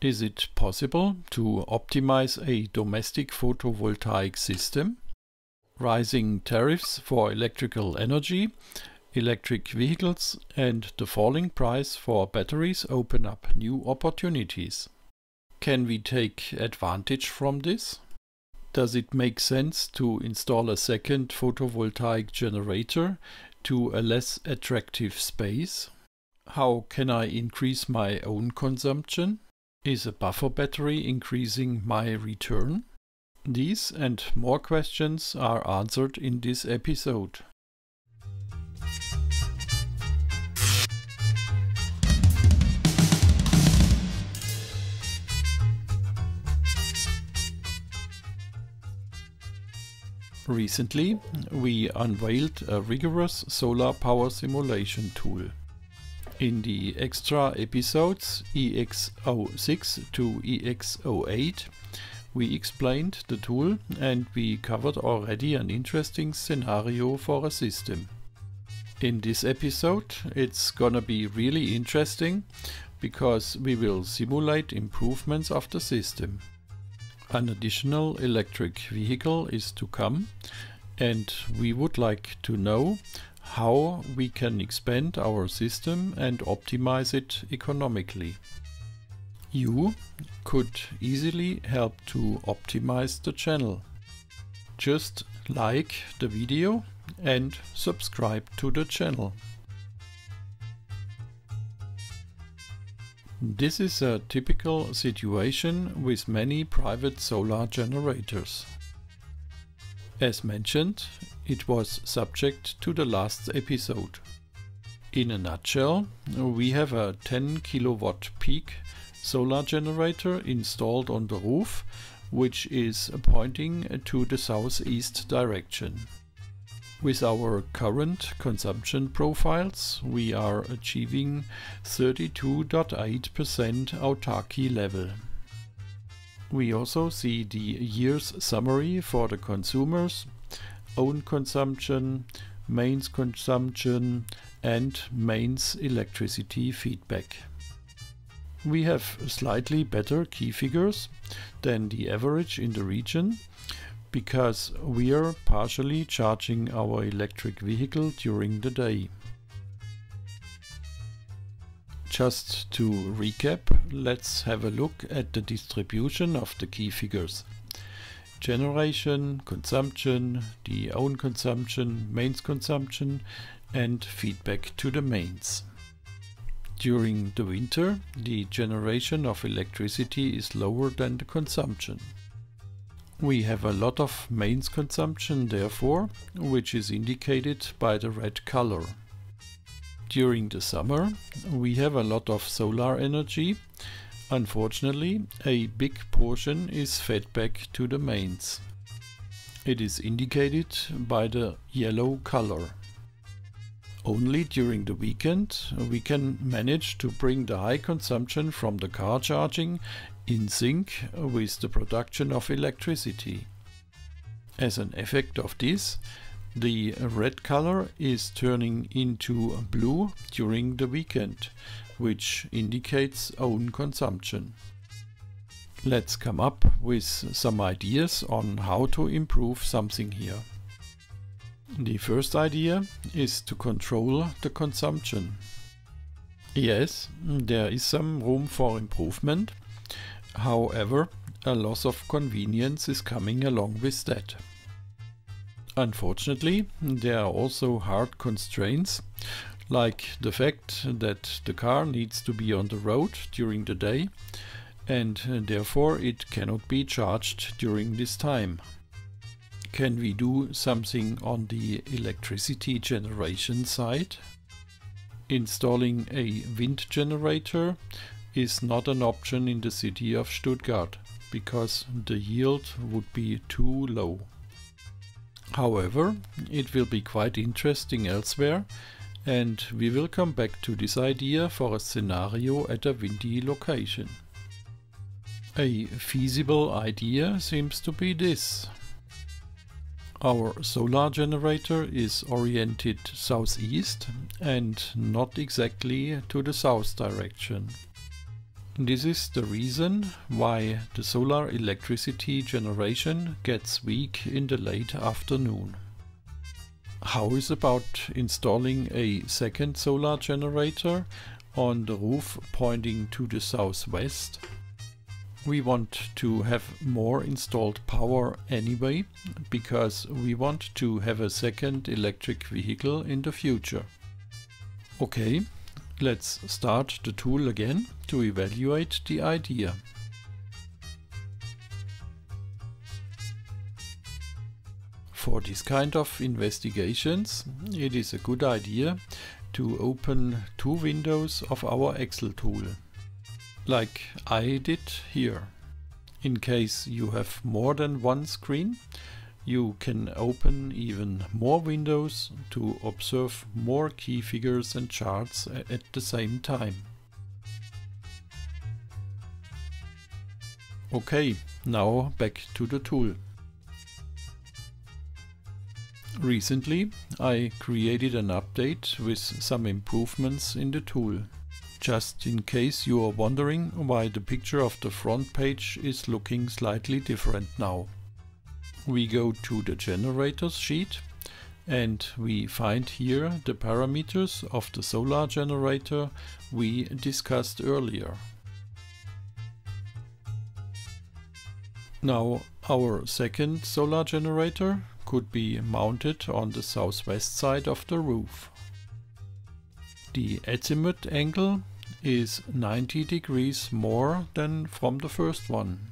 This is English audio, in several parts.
Is it possible to optimize a domestic photovoltaic system? Rising tariffs for electrical energy, electric vehicles, and the falling price for batteries open up new opportunities. Can we take advantage from this? Does it make sense to install a second photovoltaic generator to a less attractive space? How can I increase my own consumption? Is a buffer battery increasing my return? These and more questions are answered in this episode. Recently, we unveiled a rigorous solar power simulation tool. In the extra episodes EX06 to EX08, we explained the tool and we covered already an interesting scenario for a system. In this episode, it's gonna be really interesting because we will simulate improvements of the system. An additional electric vehicle is to come, and we would like to know how we can expand our system and optimize it economically. You could easily help to optimize the channel. Just like the video and subscribe to the channel. This is a typical situation with many private solar generators. As mentioned, it was subject to the last episode. In a nutshell, we have a 10 kilowatt peak solar generator installed on the roof, which is pointing to the southeast direction. With our current consumption profiles, we are achieving 32.8% autarky level. We also see the year's summary for the consumers, own consumption, mains consumption, and mains electricity feedback. We have slightly better key figures than the average in the region because we are partially charging our electric vehicle during the day. Just to recap, let's have a look at the distribution of the key figures. Generation, consumption, the own consumption, mains consumption, and feedback to the mains. During the winter, the generation of electricity is lower than the consumption. We have a lot of mains consumption, therefore, which is indicated by the red color. During the summer, we have a lot of solar energy. Unfortunately, a big portion is fed back to the mains. It is indicated by the yellow color. Only during the weekend we can manage to bring the high consumption from the car charging in sync with the production of electricity. As an effect of this, the red color is turning into blue during the weekend, which indicates own consumption. Let's come up with some ideas on how to improve something here. The first idea is to control the consumption. Yes, there is some room for improvement. However, a loss of convenience is coming along with that. Unfortunately, there are also hard constraints, like the fact that the car needs to be on the road during the day, and therefore it cannot be charged during this time. Can we do something on the electricity generation side? Installing a wind generator is not an option in the city of Stuttgart, because the yield would be too low. However, it will be quite interesting elsewhere, and we will come back to this idea for a scenario at a windy location. A feasible idea seems to be this. Our solar generator is oriented southeast and not exactly to the south direction. This is the reason why the solar electricity generation gets weak in the late afternoon. How is about installing a second solar generator on the roof pointing to the southwest? We want to have more installed power anyway, because we want to have a second electric vehicle in the future. Okay, let's start the tool again to evaluate the idea. For this kind of investigations, it is a good idea to open two windows of our Excel tool, like I did here. In case you have more than one screen, you can open even more windows to observe more key figures and charts at the same time. Okay, now back to the tool. Recently I created an update with some improvements in the tool. Just in case you are wondering why the picture of the front page is looking slightly different now. We go to the generators sheet and we find here the parameters of the solar generator we discussed earlier. Now our second solar generator could be mounted on the southwest side of the roof. The azimuth angle is 90 degrees more than from the first one.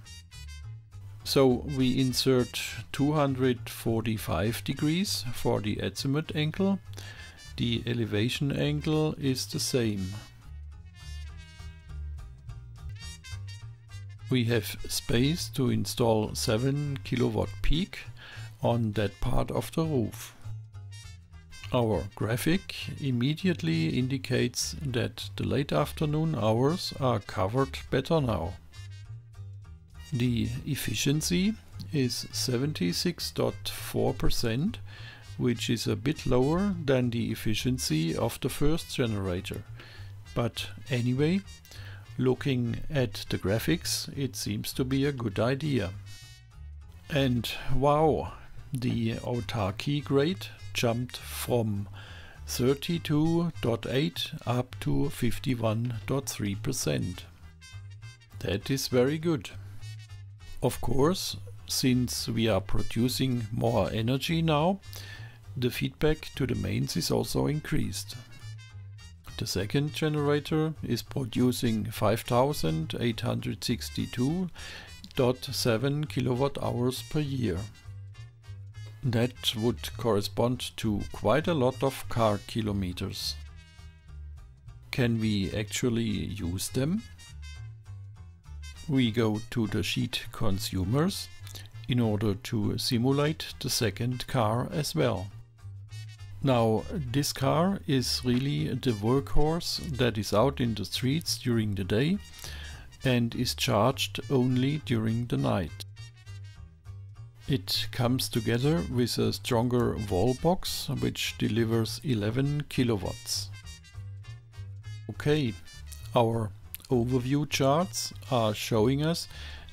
So we insert 245 degrees for the azimuth angle. The elevation angle is the same. We have space to install 7 kilowatt peak on that part of the roof. Our graphic immediately indicates that the late afternoon hours are covered better now. The efficiency is 76.4%, which is a bit lower than the efficiency of the first generator. But anyway, looking at the graphics, it seems to be a good idea. And wow! The autarky grade jumped from 32.8 up to 51.3%. That is very good. Of course, since we are producing more energy now, the feedback to the mains is also increased. The second generator is producing 5862.7 kilowatt hours per year. That would correspond to quite a lot of car kilometers. Can we actually use them? We go to the sheet consumers in order to simulate the second car as well. Now this car is really the workhorse that is out in the streets during the day and is charged only during the night. It comes together with a stronger wall box which delivers 11 kilowatts. Okay, our overview charts are showing us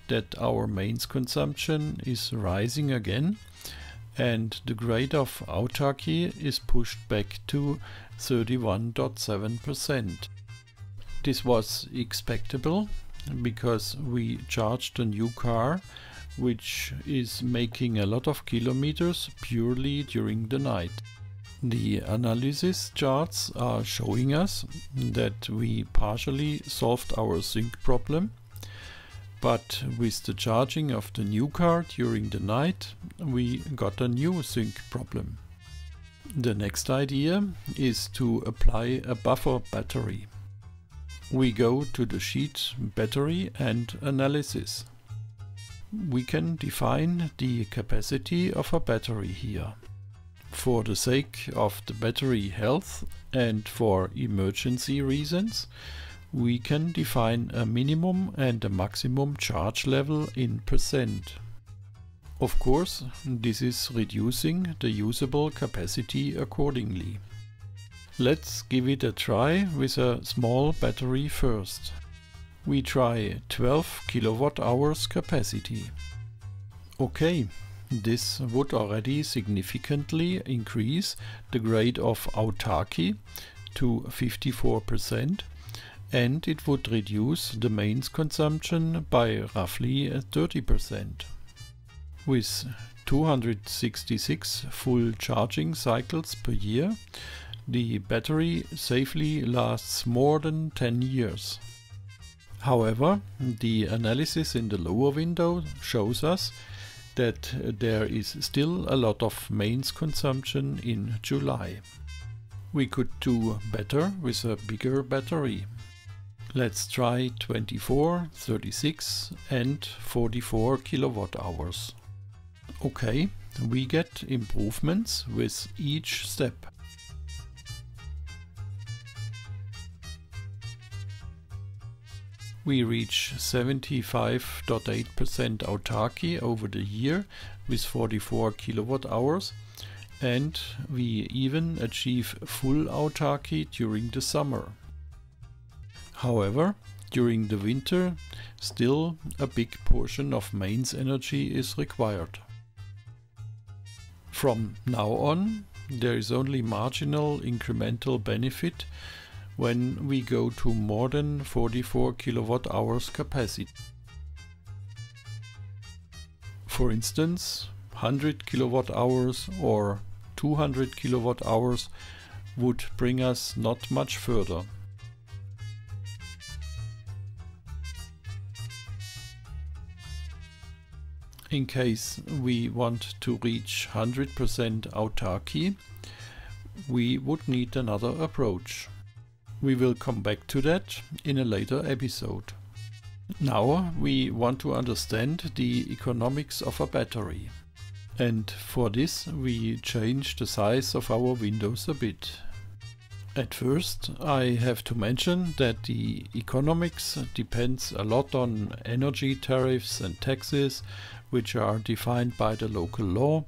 that our mains consumption is rising again and the grade of autarky is pushed back to 31.7%. This was expectable because we charged a new car which is making a lot of kilometers purely during the night. The analysis charts are showing us that we partially solved our sync problem, but with the charging of the new car during the night we got a new sync problem. The next idea is to apply a buffer battery. We go to the sheet Battery and Analysis. We can define the capacity of a battery here. For the sake of the battery health and for emergency reasons, we can define a minimum and a maximum charge level in percent. Of course, this is reducing the usable capacity accordingly. Let's give it a try with a small battery first. We try 12 kilowatt hours capacity. Okay, this would already significantly increase the grade of autarky to 54%, and it would reduce the mains consumption by roughly 30%. With 266 full charging cycles per year, the battery safely lasts more than 10 years. However, the analysis in the lower window shows us that there is still a lot of mains consumption in July. We could do better with a bigger battery. Let's try 24, 36 and 44 kilowatt hours. Okay, we get improvements with each step. We reach 75.8% autarky over the year with 44 kilowatt hours, and we even achieve full autarky during the summer. However, during the winter, still a big portion of mains energy is required. From now on, there is only marginal incremental benefit when we go to more than 44 kilowatt hours capacity. For instance, 100 kilowatt hours or 200 kilowatt hours would bring us not much further. In case we want to reach 100% autarky, we would need another approach. We will come back to that in a later episode. Now we want to understand the economics of a battery. And for this we change the size of our windows a bit. At first I have to mention that the economics depends a lot on energy tariffs and taxes, which are defined by the local law,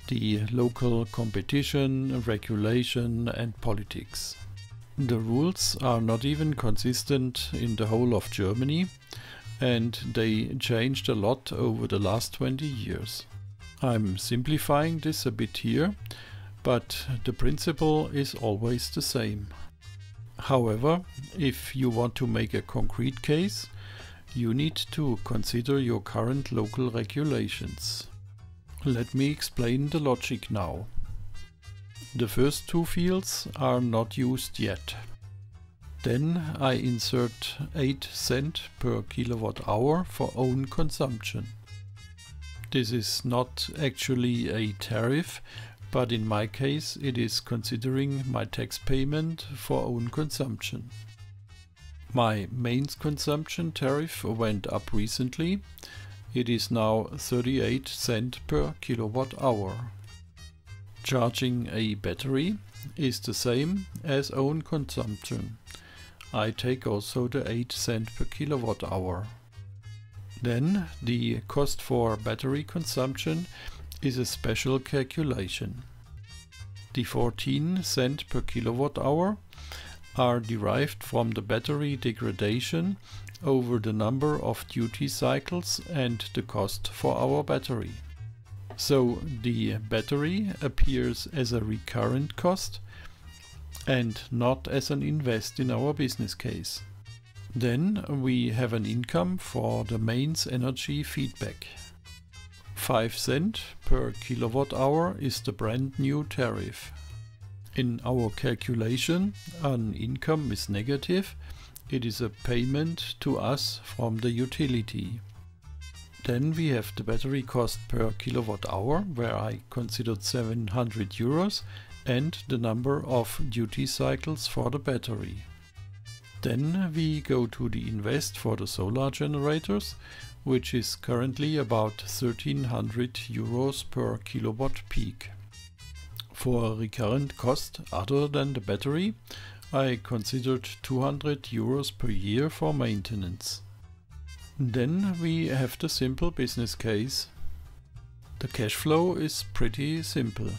the local competition, regulation and politics. The rules are not even consistent in the whole of Germany, and they changed a lot over the last 20 years. I'm simplifying this a bit here, but the principle is always the same. However, if you want to make a concrete case, you need to consider your current local regulations. Let me explain the logic now. The first two fields are not used yet. Then I insert 8 cents per kilowatt hour for own consumption. This is not actually a tariff, but in my case it is considering my tax payment for own consumption. My mains consumption tariff went up recently. It is now 38 cents per kilowatt hour. Charging a battery is the same as own consumption. I take also the 8 cents per kilowatt hour. Then the cost for battery consumption is a special calculation. The 14 cents per kilowatt hour are derived from the battery degradation over the number of duty cycles and the cost for our battery. So the battery appears as a recurrent cost and not as an invest in our business case. Then we have an income for the mains energy feedback. 5 cents per kilowatt hour is the brand new tariff. In our calculation, an income is negative. It is a payment to us from the utility. Then we have the battery cost per kilowatt hour, where I considered 700 euros, and the number of duty cycles for the battery. Then we go to the invest for the solar generators, which is currently about 1300 euros per kilowatt peak. For a recurrent cost other than the battery, I considered 200 euros per year for maintenance. Then we have the simple business case. The cash flow is pretty simple.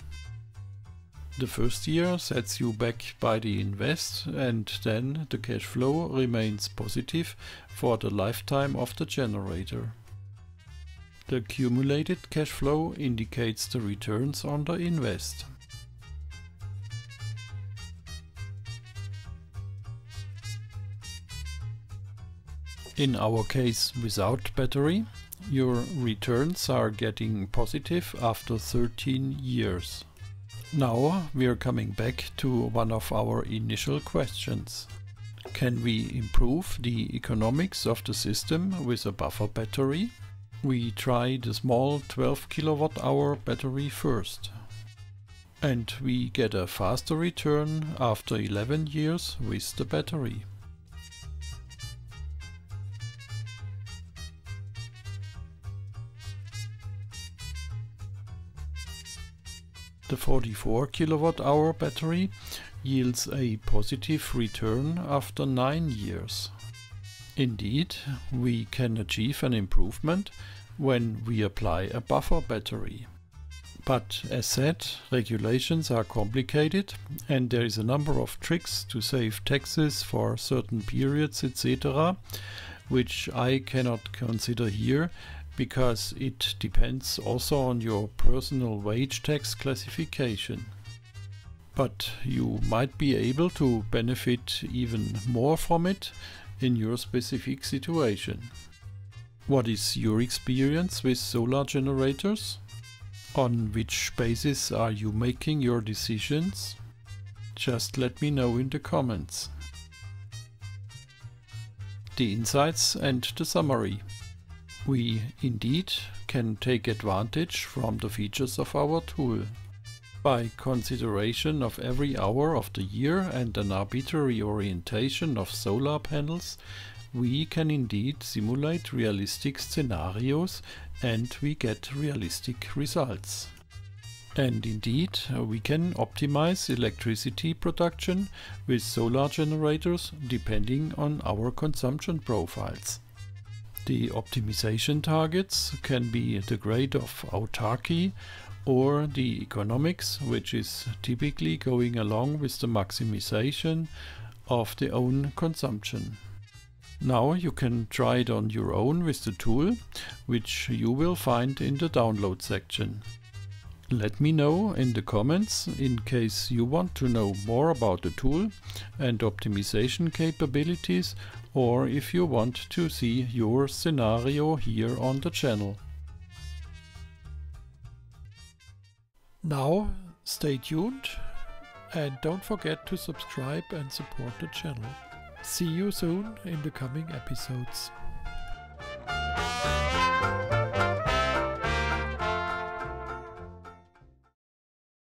The first year sets you back by the invest, and then the cash flow remains positive for the lifetime of the generator. The accumulated cash flow indicates the returns on the invest. In our case without battery, your returns are getting positive after 13 years. Now we are coming back to one of our initial questions. Can we improve the economics of the system with a buffer battery? We try the small 12 kWh battery first. And we get a faster return after 11 years with the battery. The 44 kWh battery yields a positive return after 9 years. Indeed, we can achieve an improvement when we apply a buffer battery. But as said, regulations are complicated and there is a number of tricks to save taxes for certain periods, etc., which I cannot consider here, because it depends also on your personal wage tax classification. But you might be able to benefit even more from it in your specific situation. What is your experience with solar generators? On which basis are you making your decisions? Just let me know in the comments. The insights and the summary. We indeed can take advantage from the features of our tool. By consideration of every hour of the year and an arbitrary orientation of solar panels, we can indeed simulate realistic scenarios and we get realistic results. And indeed, we can optimize electricity production with solar generators depending on our consumption profiles. The optimization targets can be the grade of autarky or the economics, which is typically going along with the maximization of the own consumption. Now you can try it on your own with the tool, which you will find in the download section. Let me know in the comments in case you want to know more about the tool and optimization capabilities, or if you want to see your scenario here on the channel. Now stay tuned and don't forget to subscribe and support the channel. See you soon in the coming episodes.